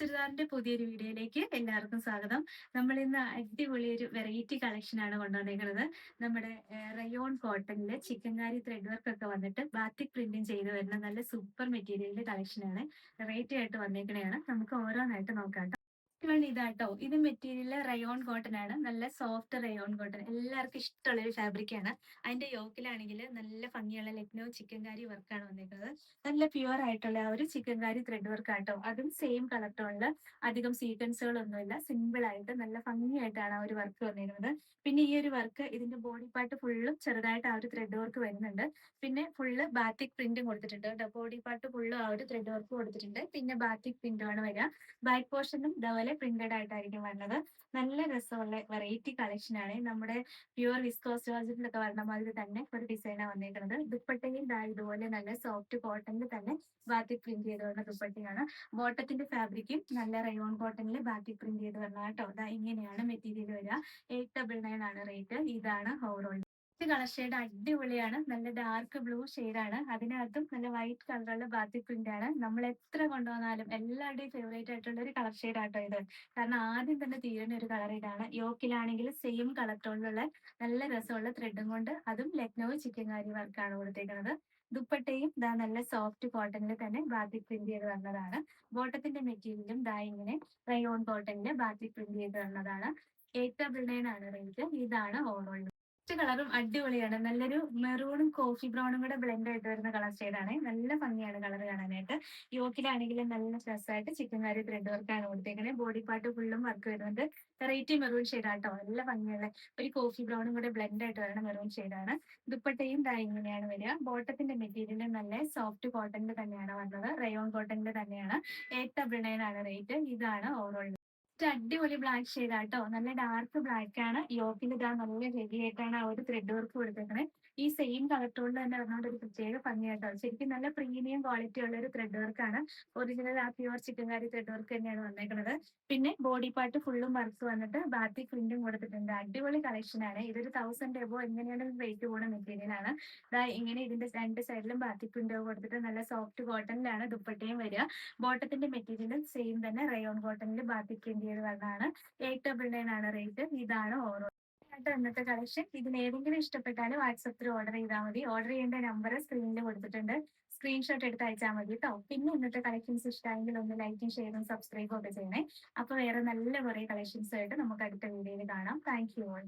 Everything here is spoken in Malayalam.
ചുരിദാറിന്റെ പുതിയൊരു വീഡിയോയിലേക്ക് എല്ലാവർക്കും സ്വാഗതം. നമ്മൾ ഇന്ന് അടിപൊളി ഒരു വെറൈറ്റി കളക്ഷൻ ആണ് കൊണ്ടുവന്നേക്കുന്നത്. നമ്മുടെ റയോൺ കോട്ടണില് ചിക്കൻകാരി ത്രെഡ് വർക്ക് ഒക്കെ വന്നിട്ട് ബാത്തിക് പ്രിന്റും ചെയ്ത് വരുന്ന നല്ല സൂപ്പർ മെറ്റീരിയലിന്റെ കളക്ഷൻ ആണ്. വെറൈറ്റി ആയിട്ട് വന്നേക്കണെയാണ്. നമുക്ക് ഓരോന്നായിട്ട് നോക്കാം ട്ടോ. ഇതാട്ടോ, ഇത് മെറ്റീരിയൽ റയോൺ കോട്ടൺ ആണ്. നല്ല സോഫ്റ്റ് റയോൺ കോട്ടൺ, എല്ലാവർക്കും ഇഷ്ടമുള്ള ഒരു ഫാബ്രിക് ആണ്. അതിന്റെ യോക്കിലാണെങ്കിൽ നല്ല ഭംഗിയുള്ള ലക്നോ ചിക്കൻകാരി വർക്കാണ് വന്നിരിക്കുന്നത്. നല്ല പ്യുവർ ആയിട്ടുള്ള ആ ഒരു ചിക്കൻകാരി ത്രെഡ് വർക്ക് ആട്ടോ. അതും സെയിം കളർ ടോണില്, അധികം സീക്വൻസുകളൊന്നുമില്ല, സിമ്പിൾ ആയിട്ട് നല്ല ഭംഗിയായിട്ടാണ് ആ ഒരു വർക്ക് വന്നിരുന്നത്. പിന്നെ ഈ ഒരു വർക്ക് ഇതിന്റെ ബോഡി പാർട്ട് ഫുള്ളും ചെറുതായിട്ട് ആ ഒരു ത്രെഡ് വർക്ക് വരുന്നുണ്ട്. പിന്നെ ഫുള്ള് ബാത്തിക് പ്രിന്റും കൊടുത്തിട്ടുണ്ട് കേട്ടോ. ബോഡി പാർട്ട് ഫുള്ളും ആ ഒരു ത്രെഡ് വർക്ക് കൊടുത്തിട്ടുണ്ട്. പിന്നെ ബാത്തിക് പ്രിന്റ് ആണ് വരിക. ബാക്ക് പോർഷനും ഇതേപോലെ പ്രിന്റഡ് ആയിട്ടായിരിക്കും വരുന്നത്. നല്ല രസമുള്ള വെറൈറ്റി കളക്ഷൻ ആണ്. നമ്മുടെ പ്യുവർ വിസ്കോസ് ജോർജറ്റിലൊക്കെ വരുന്ന മാതിരി തന്നെ ഒരു ഡിസൈനാണ് വന്നേക്കുന്നത്. ദുപ്പട്ടയും ദാ ഇതുപോലെ നല്ല സോഫ്റ്റ് കോട്ടണിൽ തന്നെ ബാത്തിക് പ്രിന്റ് ചെയ്ത് വരുന്ന ദുപ്പട്ടയാണ്. ബോട്ടത്തിന്റെ ഫാബ്രിക്കും നല്ല റയോൺ കോട്ടണിൽ ബാത്തിക് പ്രിന്റ് ചെയ്ത് വരുന്ന കേട്ടോ. ദാ ഇങ്ങനെയാണ് മെറ്റീരിയൽ വരിക. 899 ആണ് റേറ്റ്. ഇതാണ് ഓവറോൾ കളർ ഷെയ്ഡ്. അടിപൊളിയാണ്. നല്ല ഡാർക്ക് ബ്ലൂ ആണ്. അതിനകത്തും നല്ല വൈറ്റ് കളറുള്ള ബാത്തിക് പ്രിന്റ് ആണ്. നമ്മൾ എത്ര കൊണ്ടുവന്നാലും എല്ലാവരുടെയും ഫേവറേറ്റ് ആയിട്ടുള്ള ഒരു കളർ ഷെയ്ഡ് ആട്ടോ ഇത്. കാരണം ആദ്യം തന്നെ തീരുന്ന ഒരു കളർ ഇതാണ്. യോക്കിലാണെങ്കിൽ സെയിം കളർ ടോണിലുള്ള നല്ല രസമുള്ള ത്രെഡും കൊണ്ട്, അതും ലക്നൗ ചിക്കൻകാരി വർക്കാണ് കൊടുത്തേക്കുന്നത്. ദുപ്പട്ടയും ദാ നല്ല സോഫ്റ്റ് കോട്ടണിൽ തന്നെ ബാത്തിക് പ്രിന്റ് ചെയ്ത് വന്നതാണ്. ബോട്ടത്തിന്റെ മെറ്റീരിയലും ദാ ഇങ്ങനെ റയോൺ കോട്ടണില് ബാത്തിക് പ്രിന്റ് ചെയ്ത് വന്നതാണ്. 899 ആണ് റേറ്റ്. ഇതാണ് ഓവറോൾ കളറും അടിപൊളിയാണ്. നല്ലൊരു മെറൂണും കോഫി ബ്രൗണും കൂടെ ബ്ലെൻഡ് ആയിട്ട് വരുന്ന കളർ ഷെയ്ഡാണ്. നല്ല ഭംഗിയാണ് കളർ കാണാനായിട്ട്. യോക്കിലാണെങ്കിലും നല്ല രസമായിട്ട് ചിക്കൻകാരി ത്രെഡ് വർക്കാണ് കൊടുത്തേക്കുന്നത്. ബോഡി പാർട്ട് ഫുള്ളും വർക്ക് വരുന്നുണ്ട്. വെറൈറ്റി മെറൂൺ ഷെയ്ഡാട്ടോ. നല്ല ഭംഗിയുള്ള ഒരു കോഫി ബ്രൗണും കൂടെ ബ്ലെൻഡ് ആയിട്ട് വരുന്ന മെറൂൺ ഷെയ്ഡാണ്. ദുപ്പട്ടയും ദാ ഇങ്ങനെയാണ് വരിക. ബോട്ടത്തിന്റെ മെറ്റീരിയൽ നല്ല സോഫ്റ്റ് കോട്ടണിൽ തന്നെയാണ് വന്നത്. റയോൺ കോട്ടണിൽ തന്നെയാണ്. 899 ആണ് റേറ്റ്. ഇതാണ് ഓവറോൾ അടിപൊളി ബ്ലാക്ക് ഷെയ്ഡ് ആട്ടോ. നല്ല ഡാർക്ക് ബ്ലാക്ക് ആണ്. യോക്കിൽ ഇതാ നല്ല ഹെവി ആയിട്ടാണ് ആ ഒരു ത്രെഡ് വർക്ക് കൊടുത്തേക്കണേ. ഈ സെയിം കളർ ടോണിൽ തന്നെ വരുന്നോണ്ട് ഒരു പ്രത്യേക ഭംഗിയാട്ടോ. ശരിക്കും നല്ല പ്രീമിയം ക്വാളിറ്റി ഉള്ള ഒരു ത്രെഡ് വർക്കാണ്. ഒറിജിനൽ ആ പ്യുവർ ചിക്കൻകാരി ത്രെഡ് വർക്ക് തന്നെയാണ് വന്നേക്കുന്നത്. പിന്നെ ബോഡി പാർട്ട് ഫുള്ളും വർക്ക് വന്നിട്ട് ബാത്തിക് പ്രിന്റും കൊടുത്തിട്ടുണ്ട്. അടിപൊളി കളക്ഷൻ ആണ്. ഇതൊരു 1000 എബോ എങ്ങനെയാണ് റേറ്റ് പോകുന്ന മെറ്റീരിയൽ ആണ്. ഇങ്ങനെ ഇതിന്റെ രണ്ട് സൈഡിലും ബാത്തിക് പ്രിന്റ് കൊടുത്തിട്ട് നല്ല സോഫ്റ്റ് കോട്ടണിലാണ് ദുപ്പട്ടയും വരിക. ബോട്ടത്തിന്റെ മെറ്റീരിയലും സെയിം തന്നെ റയോൺ കോട്ടണിൽ ബാത്തിക് പ്രിന്റ് ചെയ്ത് വരുന്നതാണ്. 899 ആണ് റേറ്റ്. ഇതാണ് ഓരോ ഇന്നത്തെ കളക്ഷൻ. ഇതിൽ ഏതെങ്കിലും ഇഷ്ടപ്പെട്ടാൽ വാട്സപ്പിൽ ഓർഡർ ചെയ്താൽ മതി. ഓർഡർ ചെയ്യേണ്ട നമ്പർ സ്ക്രീനിൽ കൊടുത്തിട്ടുണ്ട്. സ്ക്രീൻഷോട്ട് എടുത്ത് അയച്ചാൽ മതി കേട്ടോ. പിന്നെ ഇന്നത്തെ കളക്ഷൻസ് ഇഷ്ടമായെങ്കിൽ ഒന്ന് ലൈക്കും ഷെയറും സബ്സ്ക്രൈബും ഒക്കെ ചെയ്യണേ. അപ്പൊ വേറെ നല്ല കുറെ കളക്ഷൻസ് ആയിട്ട് നമുക്ക് അടുത്ത വീഡിയോയിൽ കാണാം. Thank you all.